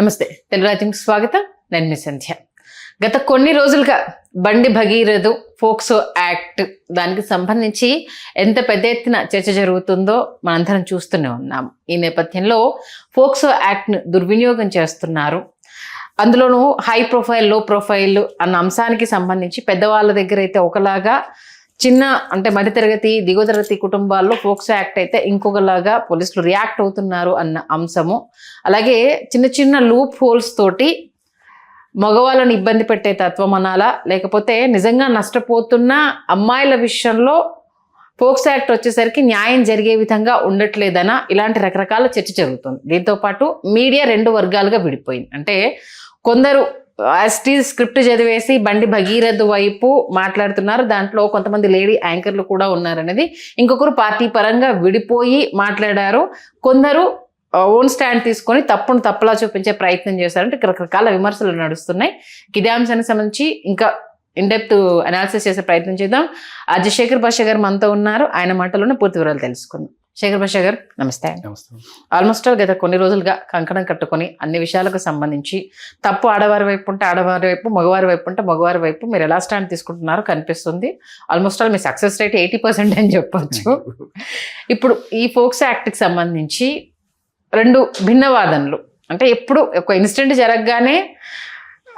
నమస్తే, తెలుగు రాజ్యంకి స్వాగతం. నేను మీ సంధ్య. గత కొన్ని రోజులుగా బండి భగీరథు ఫోక్సో యాక్ట్ దానికి సంబంధించి ఎంత పెద్ద ఎత్తున చర్చ జరుగుతుందో మనందరం చూస్తూనే ఉన్నాం. ఈ నేపథ్యంలో ఫోక్సో యాక్ట్ను దుర్వినియోగం చేస్తున్నారు, అందులోనూ హై ప్రొఫైల్ లో ప్రొఫైల్ అన్న అంశానికి సంబంధించి పెద్దవాళ్ళ దగ్గర అయితే ఒకలాగా, చిన్న అంటే మధ్యతరగతి దిగువ తరగతి కుటుంబాల్లో ఫోక్సో యాక్ట్ అయితే ఇంకొకలాగా పోలీసులు రియాక్ట్ అవుతున్నారు అన్న అంశము, అలాగే చిన్న చిన్న లూప్ హోల్స్ తోటి మగవాళ్ళని ఇబ్బంది పెట్టే తత్వం అనాలా, లేకపోతే నిజంగా నష్టపోతున్న అమ్మాయిల విషయంలో ఫోక్సో యాక్ట్ వచ్చేసరికి న్యాయం జరిగే విధంగా ఉండట్లేదనా, ఇలాంటి రకరకాల చర్చ జరుగుతుంది. దీంతోపాటు మీడియా రెండు వర్గాలుగా విడిపోయింది. అంటే కొందరు స్క్రిప్ట్ చదివేసి బండి భగీరథ్ వైపు మాట్లాడుతున్నారు, దాంట్లో కొంతమంది లేడీ యాంకర్లు కూడా ఉన్నారనేది, ఇంకొకరు పార్టీ పరంగా విడిపోయి మాట్లాడారు, కొందరు ఓన్ స్టాండ్ తీసుకొని తప్పును తప్పులా చూపించే ప్రయత్నం చేశారంటే రకరకాల విమర్శలు నడుస్తున్నాయి. ఇదే అంశానికి సంబంధించి ఇంకా ఇన్డెప్త్ అనాలిసిస్ చేసే ప్రయత్నం చేద్దాం. శేఖర్ భాష గారు మనతో ఉన్నారు, ఆయన మాటలోనే పూర్తి వివరాలు తెలుసుకుందాం. శేఖర్ భాష గారు నమస్తే. ఆల్మోస్ట్ గత కొన్ని రోజులుగా కంకణం కట్టుకొని అన్ని విషయాలకు సంబంధించి తప్పు ఆడవారి వైపు ఉంటే ఆడవారి వైపు, మగవారి వైపు ఉంటే మగవారి వైపు మీరు ఎలా స్టాండ్ తీసుకుంటున్నారో కనిపిస్తుంది. ఆల్మోస్ట్ మీ సక్సెస్ రేట్ 80% అని చెప్పొచ్చు. ఇప్పుడు ఈ ఫోక్సో యాక్ట్కి సంబంధించి రెండు భిన్న వాదనలు. అంటే ఎప్పుడు ఒక ఇన్సిడెంట్ జరగగానే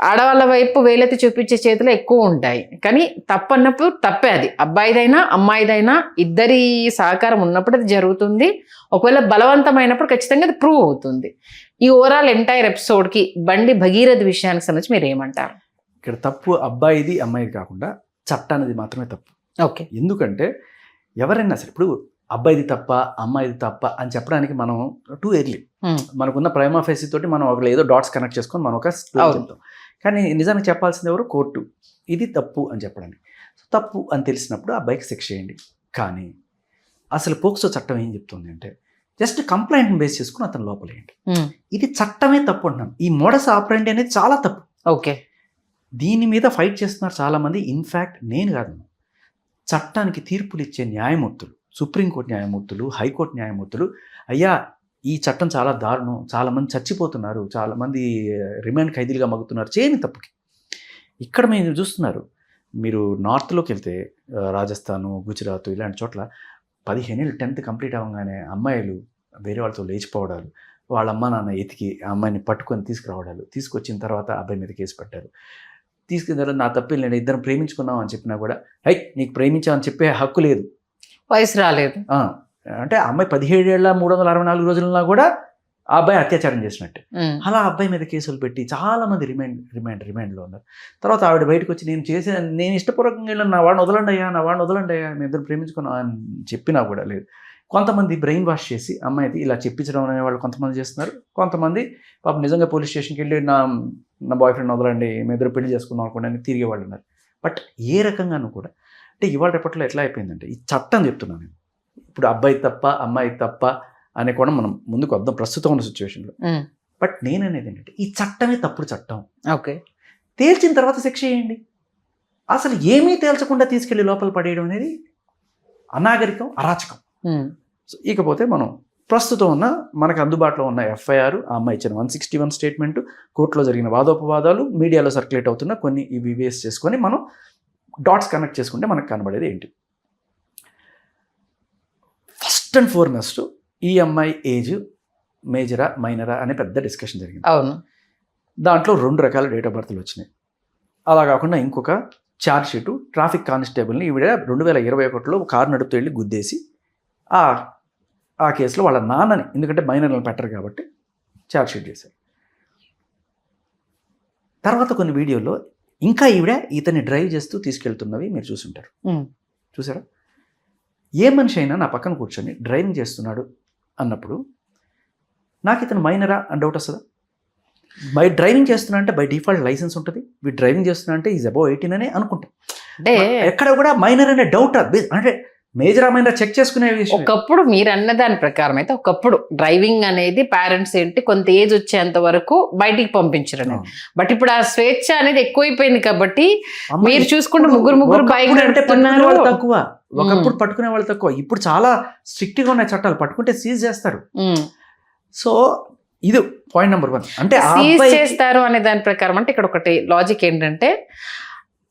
ఆడవాళ్ళ వైపు వేలెత్తి చూపించే చేతులు ఎక్కువ ఉంటాయి, కానీ తప్పన్నప్పుడు తప్పే, అది అబ్బాయిదైనా అమ్మాయిదైనా ఇద్దరి సహకారం ఉన్నప్పుడు అది జరుగుతుంది. ఒకవేళ బలవంతమైనప్పుడు ఖచ్చితంగా అది ప్రూవ్ అవుతుంది. ఈ ఓవరాల్ ఎంటైర్ ఎపిసోడ్కి బండి భగీరథ్ విషయానికి సంబంధించి మీరు ఏమంటారు? ఇక్కడ తప్పు అబ్బాయిది అమ్మాయిది కాకుండా చట్టానిది మాత్రమే తప్పు. ఓకే, ఎందుకంటే ఎవరైనా సరే ఇప్పుడు అబ్బాయిది తప్ప అమ్మాయిది తప్ప అని చెప్పడానికి మనం టూ ఎర్లీ, మనకున్న ప్రైమా ఫేసి తోటి మనం ఒక ఏదో డాట్స్ కనెక్ట్ చేసుకొని మనం ఒక చెప్తాం. కానీ నిజానికి చెప్పాల్సింది ఎవరు? కోర్టు. ఇది తప్పు అని చెప్పడానికి. తప్పు అని తెలిసినప్పుడు అబ్బాయికి శిక్ష చేయండి. కానీ అసలు పోక్సో చట్టం ఏం చెప్తుంది అంటే జస్ట్ కంప్లైంట్ని బేస్ చేసుకుని అతను లోపలేయండి. ఇది చట్టమే తప్పు అంటున్నాను. ఈ మోడస్ ఆపరెండి అనేది చాలా తప్పు. ఓకే, దీని మీద ఫైట్ చేస్తున్నారు చాలామంది. ఇన్ఫ్యాక్ట్ నేను కాదు, చట్టానికి తీర్పులు ఇచ్చే న్యాయమూర్తులు, సుప్రీంకోర్టు న్యాయమూర్తులు, హైకోర్టు న్యాయమూర్తులు, అయ్యా ఈ చట్టం చాలా దారుణం, చాలామంది చచ్చిపోతున్నారు, చాలామంది రిమాండ్ ఖైదీలుగా మగ్గుతున్నారు చేయని తప్పుకి. ఇక్కడ మీరు చూస్తున్నారు, మీరు నార్త్లోకి వెళ్తే రాజస్థాను, గుజరాత్ ఇలాంటి చోట్ల 15 ఏళ్ళు 10th కంప్లీట్ అవ్వగానే అమ్మాయిలు వేరే వాళ్ళతో లేచిపోవడాలు, వాళ్ళ అమ్మ నాన్న ఎతికి ఆ అమ్మాయిని పట్టుకొని తీసుకురావడాలు, తీసుకొచ్చిన తర్వాత అబ్బాయి మీద కేసు పెట్టారు. తీసుకున్న తర్వాత నా తప్పేం లేదు, ఇద్దరం ప్రేమించుకున్నాం అని చెప్పినా కూడా నీకు ప్రేమించామని చెప్పే హక్కు లేదు, వయసు రాలేదు. అంటే అమ్మాయి 17 ఏళ్ళ 364 రోజులన్నా కూడా ఆ అబ్బాయి అత్యాచారం చేసినట్టే. అలా అబ్బాయి మీద కేసులు పెట్టి చాలామంది రిమాండ్లో ఉన్నారు. తర్వాత ఆవిడ బయటకు వచ్చి నేను ఇష్టపూర్వకంగా వెళ్ళాను, నా వాడిని వదలండి అయ్యా మేము ఇద్దరు ప్రేమించుకున్నాం అని చెప్పినా కూడా లేదు. కొంతమంది బ్రెయిన్ వాష్ చేసి అమ్మాయిది ఇలా చెప్పించడం అనే వాళ్ళు కొంతమంది చేస్తున్నారు. కొంతమంది పాపం నిజంగా పోలీస్ స్టేషన్కి వెళ్ళి నా బాయ్ ఫ్రెండ్ వదలండి, మేము ఇద్దరు పెళ్లి చేసుకున్నాం అనుకోండి అని తిరిగే వాళ్ళు ఉన్నారు. బట్ ఏ రకంగానూ కూడా అంటే ఇవాళ రేపట్లో ఎట్లా అయిపోయిందంటే ఈ చట్టం చెప్తున్నాను నేను, ఇప్పుడు అబ్బాయి తప్ప అమ్మాయి తప్ప అనే కూడా మనం ముందుకు వద్దాం ప్రస్తుతం ఉన్న సిచ్యువేషన్లో. బట్ నేననేది ఏంటంటే ఈ చట్టమే తప్పుడు చట్టం. ఓకే, తేల్చిన తర్వాత శిక్ష చేయండి. అసలు ఏమీ తేల్చకుండా తీసుకెళ్లి లోపల పడేయడం అనేది అనాగరికం, అరాచకం. సో ఇకపోతే మనం ప్రస్తుతం ఉన్న మనకు అందుబాటులో ఉన్న ఎఫ్ఐఆర్, ఆ అమ్మాయి ఇచ్చిన 161 స్టేట్మెంట్, కోర్టులో జరిగిన వాదోపవాదాలు, మీడియాలో సర్క్యులేట్ అవుతున్న కొన్ని ఇవి బేస్ చేసుకొని మనం డాట్స్ కనెక్ట్ చేసుకుంటే మనకు కనబడేది ఏంటి? ఫస్ట్ అండ్ ఫార్మోస్ట్ ఈ అమ్మాయి ఏజ్ మేజరా మైనరా అనే పెద్ద డిస్కషన్ జరిగింది. అవును, దాంట్లో 2 రకాల డేట్ ఆఫ్ బర్త్లు వచ్చినాయి. అలా కాకుండా ఇంకొక ఛార్జ్ షీటు ట్రాఫిక్ కానిస్టేబుల్ని ఈవిడ 2021లో కారు నడుపుతూ వెళ్ళి గుద్దేసి ఆ కేసులో వాళ్ళ నాన్నని, ఎందుకంటే మైనర్లను పెట్టరు కాబట్టి ఛార్జ్ షీట్ చేశారు. తర్వాత కొన్ని వీడియోలో ఇంకా ఈవిడ ఇతన్ని డ్రైవ్ చేస్తూ తీసుకెళ్తున్నవి మీరు చూసుంటారు. చూసారా? ఏ మనిషి అయినా నా పక్కన కూర్చొని డ్రైవింగ్ చేస్తున్నాడు అన్నప్పుడు నాకు ఇతను మైనరా అని డౌట్ వస్తుందా? డ్రైవింగ్ చేస్తున్నా అంటే బై డిఫాల్ట్ లైసెన్స్ ఉంటుంది, వీడు డ్రైవింగ్ చేస్తున్నా అంటే ఈజ్ అబౌవ్ 18 అని అనుకుంటాం. అంటే ఎక్కడ కూడా మైనర్ అనే డౌట్, అంటే మేజర్ మైనర్ చెక్ చేసుకునే విషయం. ఒకప్పుడు మీరు అన్న దాని ప్రకారం అయితే ఒకప్పుడు డ్రైవింగ్ అనేది పేరెంట్స్ ఏంటి కొంత ఏజ్ వచ్చేంత వరకు బయటికి పంపించరు. బట్ ఇప్పుడు ఆ స్వేచ్ఛ అనేది ఎక్కువైపోయింది కాబట్టి మీరు చూసుకుంటే ముగ్గురు బైక్ నడుపుతున్నారు. తక్కువ, ఒకప్పుడు పట్టుకునే వాళ్ళు తక్కువ, ఇప్పుడు చాలా స్ట్రిక్ట్ గా ఉన్నాయి చట్టాలు, పట్టుకుంటే సీజ్ చేస్తారు. సో ఇది పాయింట్ నెంబర్ 1. అంటే ఆ సీజ్ అబ్బాయి చేస్తారు అనే దాని ప్రకారం అంటే ఇక్కడ ఒకటి లాజిక్ ఏంటంటే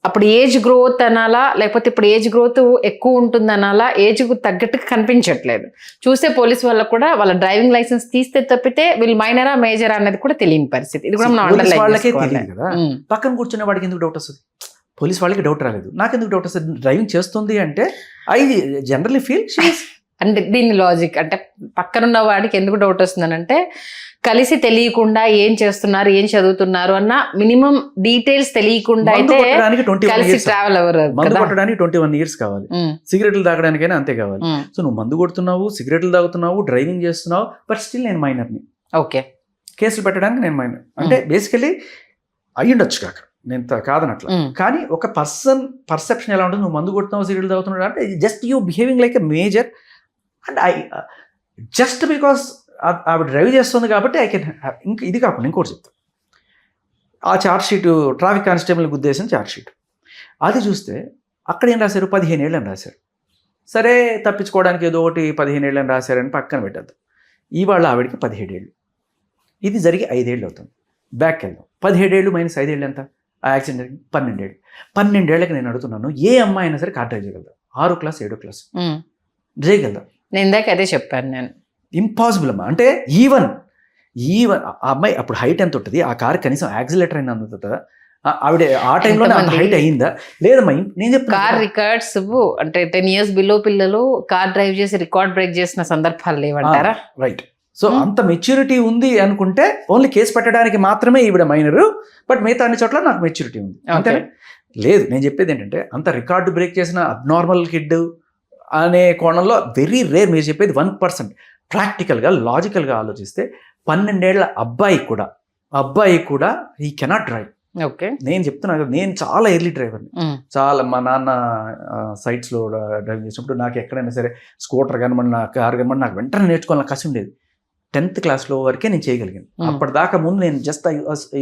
అప్పుడు ఏజ్ గ్రోత్ అనాలా లేకపోతే ఇప్పుడు ఏజ్ గ్రోత్ ఎక్కువ ఉంటుంది అనాలా, ఏజ్ తగ్గట్టుగా కనిపించట్లేదు. చూస్తే పోలీస్ వాళ్ళకు కూడా వాళ్ళ డ్రైవింగ్ లైసెన్స్ తీస్తే తప్పితే వీళ్ళు మైనరా మేజరా అనేది కూడా తెలియని పరిస్థితి. ఇది కూడా మనం పోలీస్ వాళ్ళకే అండర్లైన్ తెలియదు కదా, పక్కన కూర్చునే వాడికి ఎందుకు డౌట్ వస్తుంది? పోలీస్ వాళ్ళకి డౌట్ రాలేదు, నాకెందుకు డౌట్ వస్తుంది? డ్రైవింగ్ చేస్తుంది అంటే ఐ జనరలీ ఫీల్ అంటే దీని లాజిక్ అంటే పక్కనున్న వాడికి ఎందుకు డౌట్ వస్తుందని అంటే కలిసి తెలియకుండా ఏం చేస్తున్నారు ఏం చదువుతున్నారు అన్న మినిమం డీటెయిల్స్ తెలియకుండా అయితే కలిసి ట్రావెల్ అవ్వరు. మందు కొట్టడానికి 21 years కావాలి, సిగరెట్లు తాగడానికైనా అంతే కావాలి. సో నువ్వు మందు కొడుతున్నావు, సిగరెట్లు తాగుతున్నావు, డ్రైవింగ్ చేస్తున్నావు, బట్ స్టిల్ నేను మైనర్ని. ఓకే, కేసులు పెట్టడానికి నేను మైనర్ అంటే బేసికలీ అయ్యుండొచ్చు కాక, నేను కాదనట్లా. కానీ ఒక పర్సెప్షన్ ఎలా ఉంటుంది, నువ్వు మందు కొడుతున్నావు సిగరెట్లు తాగుతున్నావు అంటే just you behaving like a major. And just because ఆవిడ డ్రైవ్ చేస్తుంది కాబట్టి ఐ కెన్. ఇంకా ఇది కాకుండా ఇంకోటి చెప్తాను, ఆ ఛార్జ్ షీట్ ట్రాఫిక్ కానిస్టేబుల్ ఉద్దేశం ఛార్జ్ షీట్ అది చూస్తే అక్కడ ఏం రాశారు, 15 ఏళ్ళు అని రాశారు. సరే తప్పించుకోవడానికి ఏదో ఒకటి 15 ఏళ్ళు అని రాశారని పక్కన పెట్టద్దు. ఇవాళ ఆవిడకి 17 ఏళ్ళు, ఇది జరిగి 5 ఏళ్ళు అవుతుంది. బ్యాక్ వెళ్దాం, 17 ఏళ్ళు మైనస్ 5 ఏళ్ళు ఎంత? ఆ యాక్సిడెంట్ జరిగి 12 ఏళ్ళు. 12 ఏళ్ళకి నేను అడుగుతున్నాను, ఏ అమ్మాయి అయినా సరే కార్ డ్రైవ్ చేయగలదా? 6వ క్లాస్ 7వ క్లాస్ చేయగలదా? నేను ఇందాక అదే చెప్పాను, నేను ఇంపాసిబుల్ అమ్మా. అంటే ఈవెన్ ఆ అమ్మాయి అప్పుడు హైట్ ఎంత ఉంటుంది, ఆ కార్ కనీసం యాక్సిలేటర్ అయినా అందుతుందా? ఆవిడ ఆ టైంలో అంత హైట్ అయ్యిందా? లేదమ్మా, నేను చెప్తాను కార్ రికార్డ్స్ అంటే 10 years బిలో పిల్లలు కార్ డ్రైవ్ చేసి రికార్డ్ బ్రేక్ చేసిన సందర్భాలు లేవంటారా? రైట్. సో అంత మెచ్యూరిటీ ఉంది అనుకుంటే ఓన్లీ కేసు పెట్టడానికి మాత్రమే ఈవిడ మైనరు, బట్ మిగతా అన్ని చోట్ల నాకు మెచ్యూరిటీ ఉంది అంతే. లేదు, నేను చెప్పేది ఏంటంటే అంత రికార్డు బ్రేక్ చేసిన అబ్నార్మల్ కిడ్ అనే కోణంలో వెరీ రేర్. మీరు చెప్పేది 1%. ప్రాక్టికల్గా లాజికల్గా ఆలోచిస్తే 12 ఏళ్ల అబ్బాయి కూడా ఈ కెనాట్ డ్రైవ్. ఓకే, నేను చెప్తున్నా కదా, నేను చాలా ఎర్లీ డ్రైవర్ని. చాలా మా నాన్న సైట్స్లో డ్రైవింగ్ చేసినప్పుడు నాకు ఎక్కడైనా సరే స్కూటర్ కనబడి నా కార్ కనబడి నాకు వెంటనే నేర్చుకోవాలని కసి ఉండేది. 10th క్లాస్లో వరకే నేను చేయగలిగాను. అప్పటిదాకా ముందు నేను just I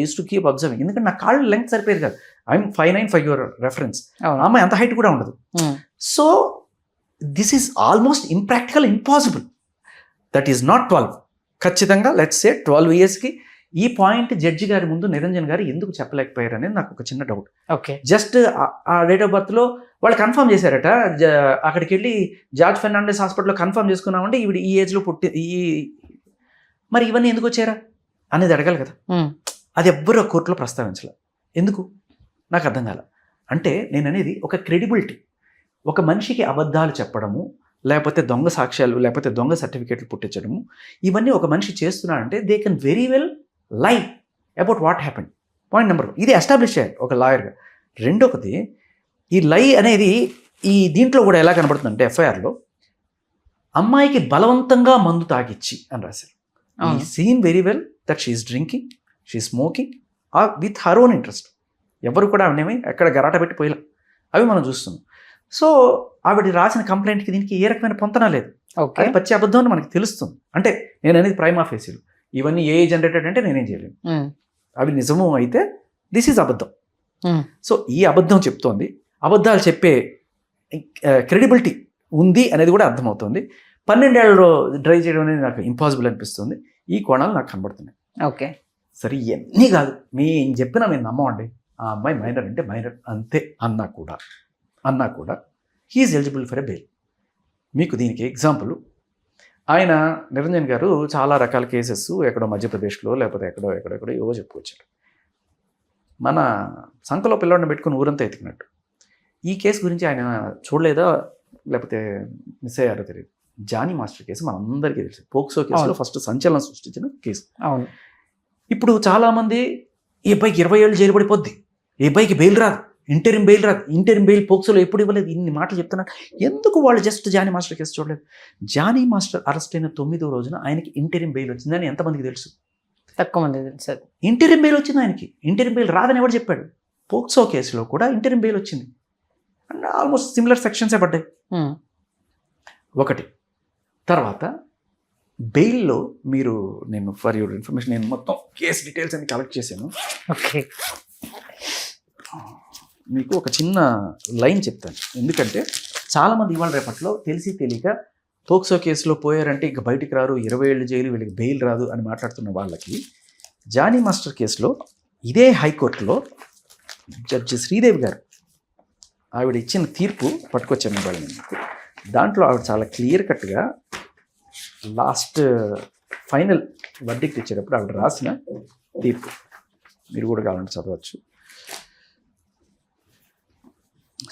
use to keep observing. ఎందుకంటే నా కాళ్ళు లెంగ్త్ సరిపోయేది కాదు. I'm 5'9" for your reference. అమ్మాయి అంత హైట్ కూడా ఉండదు. So this is almost impractical, impossible. That is not 12. ఖచ్చితంగా లెట్స్ సే 12 yearsకి ఈ పాయింట్ జడ్జి గారి ముందు నిరంజన్ గారు ఎందుకు చెప్పలేకపోయారు అనేది నాకు ఒక చిన్న డౌట్. ఓకే, జస్ట్ ఆ డేట్ ఆఫ్ బర్త్లో వాళ్ళు కన్ఫర్మ్ చేశారట. అక్కడికి వెళ్ళి జార్జ్ ఫెర్నాండెస్ హాస్పిటల్లో కన్ఫర్మ్ చేసుకున్నామంటే ఈవిడ ఈ ఏజ్లో మరి ఇవన్నీ ఎందుకు వచ్చారా అనేది అడగాలి కదా. అది ఎవ్వరూ కోర్టులో ప్రస్తావించలే. ఎందుకు నాకు అర్థం కాల. అంటే నేను అనేది ఒక క్రెడిబిలిటీ, ఒక మనిషికి అబద్ధాలు చెప్పడము, లేకపోతే దొంగ సాక్ష్యాలు, లేకపోతే దొంగ సర్టిఫికేట్లు పుట్టించడము, ఇవన్నీ ఒక మనిషి చేస్తున్నాడంటే దే కెన్ వెరీ వెల్ లై about what happened. Point number 1 ఇది ఎస్టాబ్లిష్ చేయాలి ఒక లాయర్గా. రెండొకటి, ఈ లై అనేది ఈ దీంట్లో కూడా ఎలా కనబడుతుందంటే ఎఫ్ఐఆర్లో అమ్మాయికి బలవంతంగా మందు తాగిచ్చి అని రాశారు. ఈ scene very well that she is drinking, she smoking with her own interest. ఎవరు కూడా ఆవిడేమి ఎక్కడ గరాట పెట్టి పోయిలా, అవి మనం చూస్తున్నాం. సో ఆవిడ రాసిన కంప్లైంట్కి దీనికి ఏ రకమైన పొంతన లేదు. అది పచ్చి అబద్ధం అని మనకి తెలుస్తుంది. అంటే నేను అనేది ప్రైమా ఫేసీలు ఇవన్నీ ఏ జనరేటెడ్ అంటే నేనేం చేయలేను. అవి నిజము అయితే దిస్ ఈజ్ అబద్ధం. సో ఈ అబద్ధం చెప్తోంది, అబద్ధాలు చెప్పే క్రెడిబిలిటీ ఉంది అనేది కూడా అర్థమవుతుంది. 12 ఏళ్ళలో డ్రైవ్ చేయడం అనేది నాకు ఇంపాసిబుల్ అనిపిస్తుంది. ఈ కోణాలు నాకు కనబడుతున్నాయి. ఓకే, సరే ఇవన్నీ కాదు, మేము చెప్పినా మేము నమ్మమండి. ఆ అమ్మాయి మైనర్ అంటే మైనర్ అంతే అన్నా కూడా he is eligible for a bail. మీకు దీనికి ఎగ్జాంపుల్, ఆయన నిరంజన్ గారు చాలా రకాల కేసెస్ ఎక్కడో మధ్యప్రదేశ్లో లేకపోతే ఎక్కడో ఏవో చెప్పుకొచ్చారు. మన సంఖలో పిల్లవాడిని పెట్టుకుని ఊరంతా ఎతికినట్టు. ఈ కేసు గురించి ఆయన చూడలేదా లేకపోతే మిస్ అయ్యారో తెలియదు. జానీ మాస్టర్ కేసు మనందరికీ తెలుసు. పోక్సో కేసులో ఫస్ట్ సంచలనం సృష్టించిన కేసు. అవును. ఇప్పుడు చాలామంది ఈ అబ్బాయికి 20 ఏళ్ళు జైలు పడిపోద్ది, ఈ అబ్బాయికి బెయిల్ రాదు, ఇంటరిమ్ బెయిల్ పోక్సోలో ఎప్పుడు ఇవ్వలేదు, ఇన్ని మాటలు చెప్తున్నారు. ఎందుకు వాళ్ళు జస్ట్ జానీ మాస్టర్ కేసు చూడలేదు? జానీ మాస్టర్ అరెస్ట్ అయిన 9వ రోజున ఆయనకి ఇంటరిమ్ బెయిల్ వచ్చిందని ఎంతమందికి తెలుసు? తక్కువ మంది తెలుసు. ఇంటరిమ్ బెయిల్ వచ్చింది ఆయనకి. ఇంటరిమ్ బెయిల్ రాదని ఎవరు చెప్పాడు? పోక్సో కేసులో కూడా ఇంటరిమ్ బెయిల్ వచ్చింది. అండ్ ఆల్మోస్ట్ సిమిలర్ సెక్షన్సే పడ్డాయి. ఒకటి. తర్వాత బెయిల్లో మీరు, నేను ఫర్ యువర్ ఇన్ఫర్మేషన్ నేను మొత్తం కేసు డీటెయిల్స్ అన్ని కలెక్ట్ చేశాను. ఓకే, మీకు ఒక చిన్న లైన్ చెప్తాను. ఎందుకంటే చాలామంది ఇవాళ రేపట్లో తెలిసి తెలియక పోక్సో కేసులో పోయారంటే ఇక బయటికి రారు, 20 ఏళ్ళు జైలు, వీళ్ళకి బెయిల్ రాదు అని మాట్లాడుతున్న వాళ్ళకి జానీ మాస్టర్ కేసులో ఇదే హైకోర్టులో జడ్జి శ్రీదేవి గారు ఆవిడ ఇచ్చిన తీర్పు పట్టుకొచ్చాను వాళ్ళని. దాంట్లో ఆవిడ చాలా క్లియర్ కట్గా లాస్ట్ ఫైనల్ వర్డిక్ట్ ఇచ్చేటప్పుడు ఆవిడ రాసిన తీర్పు మీరు కూడా కావాలంటే చదవచ్చు.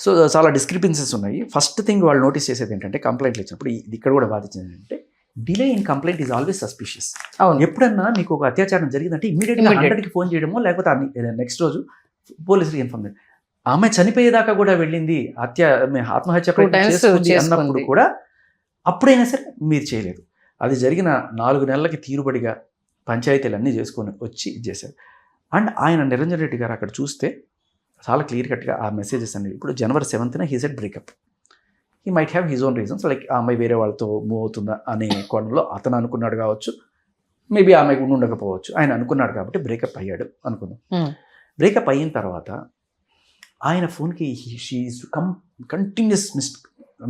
సో చాలా డిస్క్రిపెన్సీస్ ఉన్నాయి. ఫస్ట్ థింగ్ వాళ్ళు నోటీస్ చేసేది ఏంటంటే కంప్లైంట్లు ఇచ్చినప్పుడు ఇది ఇక్కడ కూడా బాధించింది ఏంటంటే delay in complaint is always suspicious. అవును. ఎప్పుడన్నా మీకు ఒక అత్యాచారం జరిగిందంటే ఇమీడియట్గా 100కి ఫోన్ చేయడమో లేకపోతే నెక్స్ట్ రోజు పోలీసులకు ఇన్ఫార్మ్ చేయడం. ఆమె చనిపోయేదాకా కూడా వెళ్ళింది, ఆత్మహత్య ప్రయత్నం చేసుకుంది అన్నప్పుడు కూడా అప్పుడైనా సరే మీరు చేయలేదు. అది జరిగిన 4 నెలలకి తీరుబడిగా పంచాయతీలు అన్నీ చేసుకొని వచ్చి ఇచ్చేశారు. అండ్ ఆయన నిరంజన్ రెడ్డి గారు అక్కడ చూస్తే చాలా క్లియర్ కట్గా ఆ మెసేజెస్ అనేవి ఇప్పుడు January 7th he said breakup. He might have his own reasons, like ఆ అమ్మాయి వేరే వాళ్ళతో మూవ్ అవుతుందా అనే కోణంలో అతను అనుకున్నాడు కావచ్చు, మేబీ ఆమె ఉండకపోవచ్చు. ఆయన అనుకున్నాడు కాబట్టి బ్రేకప్ అయ్యాడు అనుకుందాం. బ్రేకప్ అయిన తర్వాత ఆయన ఫోన్కి she is continuous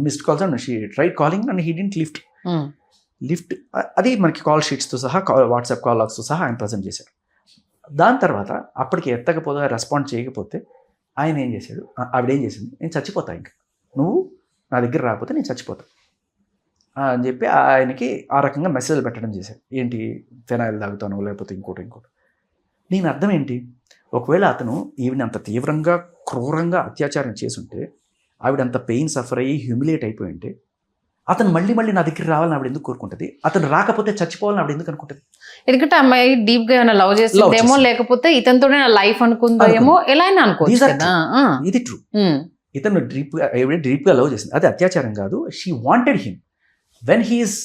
missed calls and she tried calling and he didn't lift. అది మనకి కాల్ షీట్స్తో సహా వాట్సాప్ కాల్ లాగ్స్తో సహా ఆయన ప్రజెంట్ చేశారు. దాని తర్వాత అప్పటికి ఎత్తకపోతే రెస్పాండ్ చేయకపోతే ఆయన ఏం చేశాడు, ఆవిడ ఏం చేసింది, నేను చచ్చిపోతా, ఇంకా నువ్వు నా దగ్గర రాకపోతే నేను చచ్చిపోతా అని చెప్పి ఆయనకి ఆ రకంగా మెసేజ్ పెట్టడం చేశాడు. ఏంటి, ఫెనాయిల్ తాగుతాను లేకపోతే ఇంకోటి. దీని అర్థం ఏంటి, ఒకవేళ అతను ఈవిని అంత తీవ్రంగా క్రూరంగా అత్యాచారం చేసుంటే, ఆవిడ అంత పెయిన్ సఫర్ అయ్యి హ్యూమిలేట్ అయిపోయి ఉంటే అతను మళ్ళీ నా దగ్గర రావాలని ఆవిడ ఎందుకు కోరుకుంటుంది? అతను రాకపోతే చచ్చిపోవాలని ఆవిడ ఎందుకు అనుకుంటుంది? ఎందుకంటే అమ్మాయి డీప్ గా ఏమైనా లవ్ చేస్తుందేమో, లేకపోతే ఇతనితోనే నా లైఫ్ అనుకుందో ఏమో, ఎలా అయినా అనుకోవచ్చు కదా. ఇది ట్రూ. ఇతను డీప్ గా లవ్ చేసింది, అది అత్యాచారం కాదు. She wanted him when he is,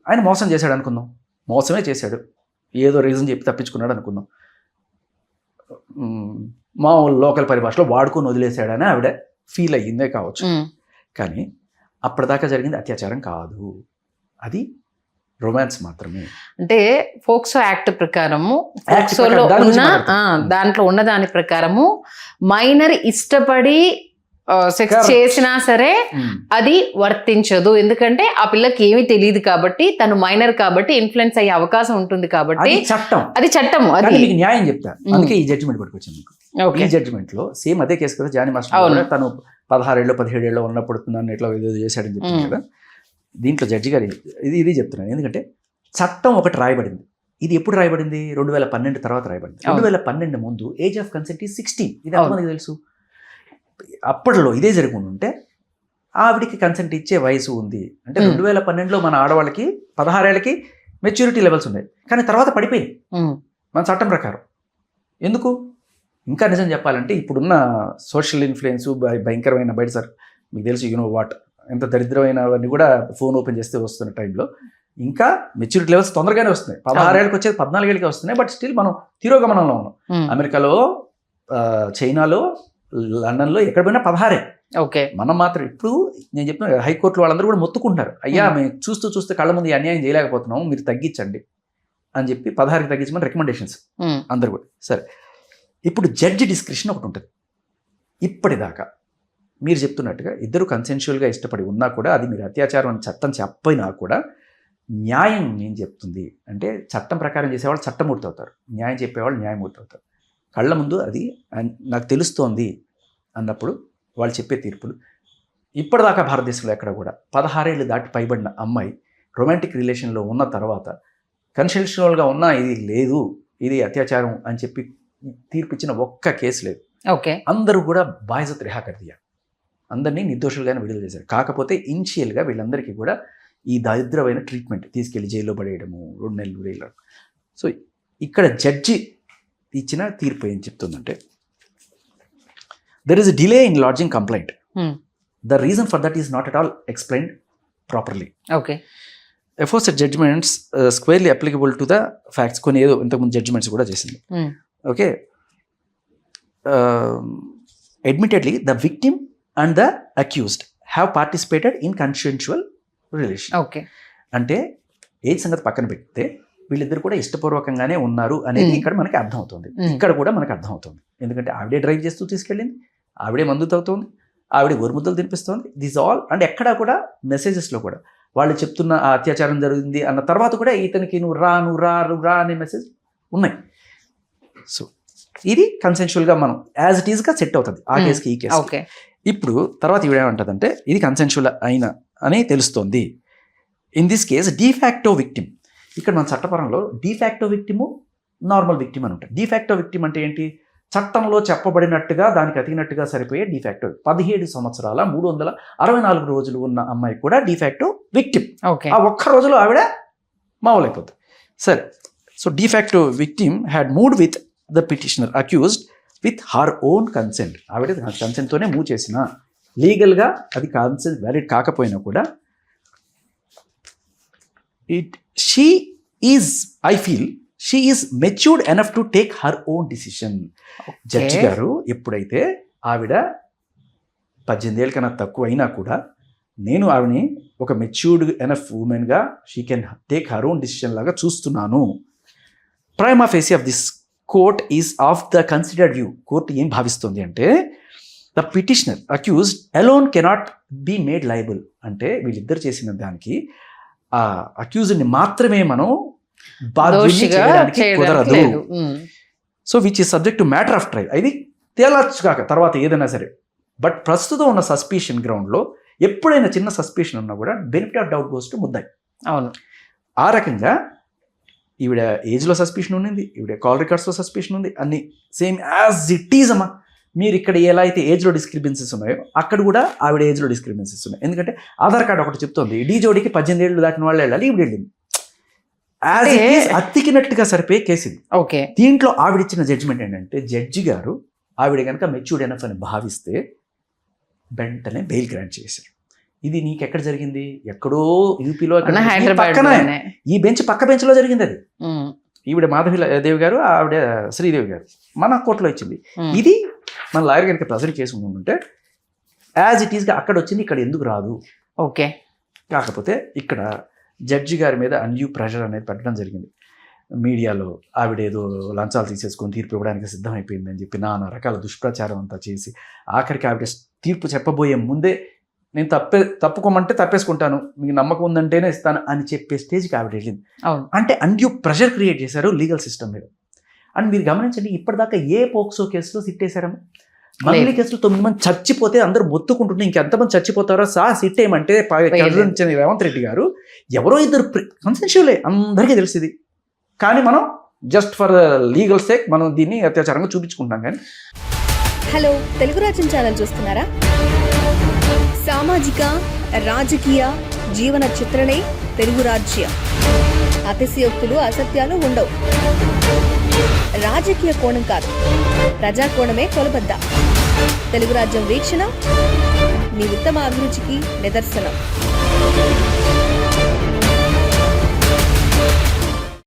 ఆయన మోసం చేశాడు అనుకుందాం, మోసమే చేశాడు, ఏదో రీజన్ చెప్పి తప్పించుకున్నాడు అనుకుందాం, మా లోకల్ పరిభాషలో వాడుకొని వదిలేశాడని ఆవిడ ఫీల్ అయ్యిందే కావచ్చు. కానీ అప్పటిదాకా జరిగింది అత్యాచారం కాదు, అది రొమాన్స్ మాత్రమే. అంటే ఫోక్సో యాక్ట్ ప్రకారము, ఫోక్సోలో ఉన్న దాంట్లో ఉన్న దాని ప్రకారము మైనర్ ఇష్టపడి సెక్స్ చేసినా సరే అది వర్తించదు. ఎందుకంటే ఆ పిల్లకి ఏమీ తెలియదు కాబట్టి, తను మైనర్ కాబట్టి ఇన్ఫ్లుయెన్స్ అయ్యే అవకాశం ఉంటుంది కాబట్టి చట్టం, అది చట్టము. అది మీకు న్యాయం చెప్తా, అందుకే ఈ జడ్జిమెంట్ పట్టుకొచ్చింది మీకు. ఈ జడ్జిమెంట్ లో సేమ్ అదే కేసు కదా, జానీ మాస్టర్ తను 16 ఏళ్ళు 17 ఏళ్ళు ఉన్నప్పుడు నన్ను ఎట్లా ఏదో చేశాడని చెప్తున్నాను కదా. దీంట్లో జడ్జి గారు ఇది చెప్తున్నాను, ఎందుకంటే చట్టం ఒకటి రాయబడింది. ఇది ఎప్పుడు రాయబడింది? 2012 తర్వాత రాయబడింది. 2012 ముందు ఏజ్ ఆఫ్ కన్సెంట్ 16. ఇది ఎంతమందికి తెలుసు? అప్పట్లో ఇదే జరుగుతుంటే ఉంటే ఆవిడికి కన్సెంట్ ఇచ్చే వయసు ఉంది అంటే 2012లో మన ఆడవాళ్ళకి 16 ఏళ్ళకి మెచ్యూరిటీ లెవెల్స్ ఉన్నాయి, కానీ తర్వాత పడిపోయింది మన చట్టం ప్రకారం. ఎందుకు? ఇంకా నిజం చెప్పాలంటే ఇప్పుడున్న సోషల్ ఇన్ఫ్లుయెన్స్ భయంకరమైన బయట సార్ మీకు తెలుసు, యూనో వాట్, ఎంత దరిద్రమైనవన్నీ కూడా ఫోన్ ఓపెన్ చేస్తే వస్తున్న టైంలో ఇంకా మెచ్యూరిటీ లెవెల్స్ తొందరగానే వస్తున్నాయి. 16 ఏళ్ళకి వచ్చేది 14 ఏళ్ళకి వస్తున్నాయి, బట్ స్టిల్ మనం తిరోగమనంలో ఉన్నాం. అమెరికాలో, చైనాలో, లండన్లో ఎక్కడ పోయినా 16. ఓకే, మనం మాత్రం ఇప్పుడు నేను చెప్తున్నా హైకోర్టులో వాళ్ళందరూ కూడా మొత్తుకుంటారు, అయ్యా మేము చూస్తూ కళ్ళ ముందు అన్యాయం చేయలేకపోతున్నాం, మీరు తగ్గించండి అని చెప్పి 16కి తగ్గించమని రికమెండేషన్స్ అందరు కూడా. సరే, ఇప్పుడు జడ్జి డిస్క్రిప్షన్ ఒకటి ఉంటుంది. ఇప్పటిదాకా మీరు చెప్తున్నట్టుగా ఇద్దరు కన్సెన్షువల్గా ఇష్టపడి ఉన్నా కూడా, అది మీరు అత్యాచారం అని చట్టం చెప్పైనా కూడా న్యాయం ఏం చెప్తుంది అంటే, చట్టం ప్రకారం చేసేవాళ్ళు చట్టమూర్తి అవుతారు, న్యాయం చెప్పేవాళ్ళు న్యాయమూర్తి అవుతారు. కళ్ళ ముందు అది నాకు తెలుస్తోంది అన్నప్పుడు వాళ్ళు చెప్పే తీర్పులు. ఇప్పటిదాకా భారతదేశంలో ఎక్కడ కూడా 16 ఏళ్ళు దాటి పైబడిన అమ్మాయి రొమాంటిక్ రిలేషన్లో ఉన్న తర్వాత కన్సెన్షువల్గా ఉన్నా ఇది లేదు, ఇది అత్యాచారం అని చెప్పి తీర్పిచ్చిన ఒక్క కేసు లేదు. ఓకే, అందరూ కూడా బాయ్జత్ రిహా కర్దియా, అందరినీ నిర్దోషులుగానే విడుదల చేశారు. కాకపోతే ఇనిషియల్గా వీళ్ళందరికీ కూడా ఈ దరిద్రమైన ట్రీట్మెంట్, తీసుకెళ్లి జైల్లో పడేయడము, 2 నెలలు వేయడం. సో ఇక్కడ జడ్జి ఇచ్చిన తీర్పు ఏం చెప్తుందంటే, there is a delay in lodging complaint. The reason for that is not at all explained properly. Okay, aforesaid judgments squarely applicable to the facts. కొన్ని ఏదో ఇంతకుముందు జడ్జిమెంట్స్ కూడా చేసింది. Okay, admittedly the victim and the accused have participated in consensual relation. Okay, అంటే age సంగతి పక్కన పెడితే వీళ్ళిద్దరు కూడా ఇష్టపూర్వకంగానే ఉన్నారు అనేది ఇక్కడ మనకి అర్థమవుతుంది. ఇక్కడ కూడా మనకు అర్థమవుతుంది, ఎందుకంటే ఆవిడే డ్రైవ్ చేస్తూ తీసుకెళ్ళింది, ఆవిడే మందు తాగుతోంది, ఆవిడే గోరుముద్దలు తినిపిస్తోంది. This all. అండ్ ఎక్కడా కూడా మెసేజెస్లో కూడా వాళ్ళు చెప్తున్న ఆ అత్యాచారం జరిగింది అన్న తర్వాత కూడా ఇతనికి నువ్వు రా అనే మెసేజ్ ఉన్నాయి. సో ఇది కన్సెన్షువల్గా మనం యాజ్ ఇట్ ఈస్గా సెట్ అవుతుంది ఆ కేసుకి ఈ కేసు. ఓకే, ఇప్పుడు తర్వాత ఇవిడేమంటుందంటే ఇది కన్సెన్షువల్ అయిన అని తెలుస్తోంది. In this case de facto victim, ఇక్కడ మన చట్టపరంలో డిఫాక్టో విక్టిము, నార్మల్ విక్టిమ్ అని ఉంటాయి. డిఫాక్టో విక్టిమ్ అంటే ఏంటి? చట్టంలో చెప్పబడినట్టుగా దానికి అతికినట్టుగా సరిపోయే డిఫాక్టో. 17 సంవత్సరాల 364 రోజులు ఉన్న అమ్మాయి కూడా డిఫాక్టో విక్టిమ్. ఓకే, ఆ ఒక్క రోజులో ఆవిడ మామూలైపోతుంది. సరే, so de facto victim had moved with the petitioner accused with her own consent. ఆవిడ కన్సెంట్తోనే మూవ్ చేసిన, లీగల్గా అది కన్సెంట్ వ్యాలిడ్ కాకపోయినా కూడా she is matured enough to take her own decision. Judge గారు ఎప్పుడైతే ఆవిడ 18 ఏళ్ళ కన్నా తక్కువ అయినా కూడా నేను ఆవిడని ఒక మెచ్యూర్డ్ ఎనఫ్ ఉమెన్గా she can take her own decision లాగా చూస్తున్నాను. Prima facie of this court is of the considered view. Court ఏం భావిస్తుంది అంటే the petitioner accused alone cannot be made liable. అంటే వీళ్ళిద్దరు చేసిన దానికి ఆ అక్యూజ్డ్ని మాత్రమే మనం బాధ్యుని చేయడానికి కుదరదు. So which is subject to matter of trial. ఇది తేలచ్చు కాక తర్వాత ఏదైనా సరే. బట్ ప్రస్తుతం ఉన్న సస్పిషన్ గ్రౌండ్లో ఎప్పుడైనా చిన్న సస్పిషన్ ఉన్నా కూడా benefit of doubt goes to ముద్దాయి. అవును, ఆ రకంగా ఈవిడ ఏజ్లో సస్పిషన్ ఉంది, ఈవిడ కాల్ రికార్డ్స్లో సస్పిషన్ ఉంది, అన్ని సేమ్ యాజ్ ఇట్ ఈజ్ అమ్మా. మీరు ఇక్కడ ఎలా అయితే ఏజ్లో డిస్క్రిపెన్సీస్ ఉన్నాయో అక్కడ కూడా ఆవిడ ఏజ్లో డిస్క్రిపెన్సీస్ ఉన్నాయి. ఎందుకంటే ఆధార్ కార్డు ఒకటి చెప్తుంది డీ జోడీకి 18 ఏళ్ళు దాటిన వాళ్ళు వెళ్ళాలి, ఈవిడ వెళ్ళింది. యాజ్ ఇట్ ఈజ్ అతికినట్టుగా సరిపోయే కేసు ఇది. ఓకే, దీంట్లో ఆవిడిచ్చిన జడ్జిమెంట్ ఏంటంటే జడ్జి గారు ఆవిడ కనుక మెచ్యూర్డ్ ఎనఫ్ అని భావిస్తే వెంటనే బెయిల్ గ్రాంట్ చేశారు. ఇది నీకు ఎక్కడ జరిగింది? ఎక్కడో యూపీలో పక్కనే ఈ బెంచ్ పక్క బెంచ్లో జరిగింది. అది ఈవిడ మాధవి దేవి గారు, ఆవిడ శ్రీదేవి గారు మన కోర్టులో ఇచ్చింది. ఇది మన లాయర్ కనుక ప్రజెంట్ చేసి ఉంటే యాజ్ ఇట్ ఈస్గా అక్కడ వచ్చింది, ఇక్కడ ఎందుకు రాదు? ఓకే, కాకపోతే ఇక్కడ జడ్జి గారి మీద అన్యూ ప్రెషర్ అనేది పెట్టడం జరిగింది. మీడియాలో ఆవిడ ఏదో లంచాలు తీసేసుకొని తీర్పు ఇవ్వడానికి సిద్ధమైపోయిందని చెప్పి నానా రకాల దుష్ప్రచారం అంతా చేసి ఆఖరికి ఆవిడ తీర్పు చెప్పబోయే ముందే నేను తప్పుకోమంటే తప్పేసుకుంటాను, మీకు నమ్మకం ఉందంటేనే ఇస్తాను అని చెప్పే స్టేజ్కి ఆవిడ వెళ్ళింది. అంటే అన్యూ ప్రెషర్ క్రియేట్ చేశారు లీగల్ సిస్టమ్ మీద. అండ్ మీరు గమనించండి, ఇప్పటిదాకా ఏ పోక్సో కేసులో సిట్టేశారమ్మా? మంగళి కేసులో 9 మంది చచ్చిపోతే అందరూ మొత్తుకుంటుంటే ఇంకెంతమంది చచ్చిపోతారో సిట్ ఏమంటే రేవంత్ రెడ్డి గారు ఎవరో ఇద్దరు కన్సెన్షువలే, అందరికీ తెలిసింది. కానీ మనం జస్ట్ ఫర్ లీగల్ సేక్ మనం దీన్ని అత్యాచారంగా చూపించుకుంటాం. కానీ హలో, తెలుగు రాజ్యం ఛానల్ చూస్తున్నారా? సామాజిక రాజకీయ జీవన చిత్రణే తెలుగు రాజ్యం. అతిశయోక్తులు అసత్యాలు ఉండవు. రాజకీయ కోణం కాదు, ప్రజా కోణమే కొలబద్ద. తెలుగు రాజ్యం వీక్షణ మీ ఉత్తమ అభిరుచికి నిదర్శనం.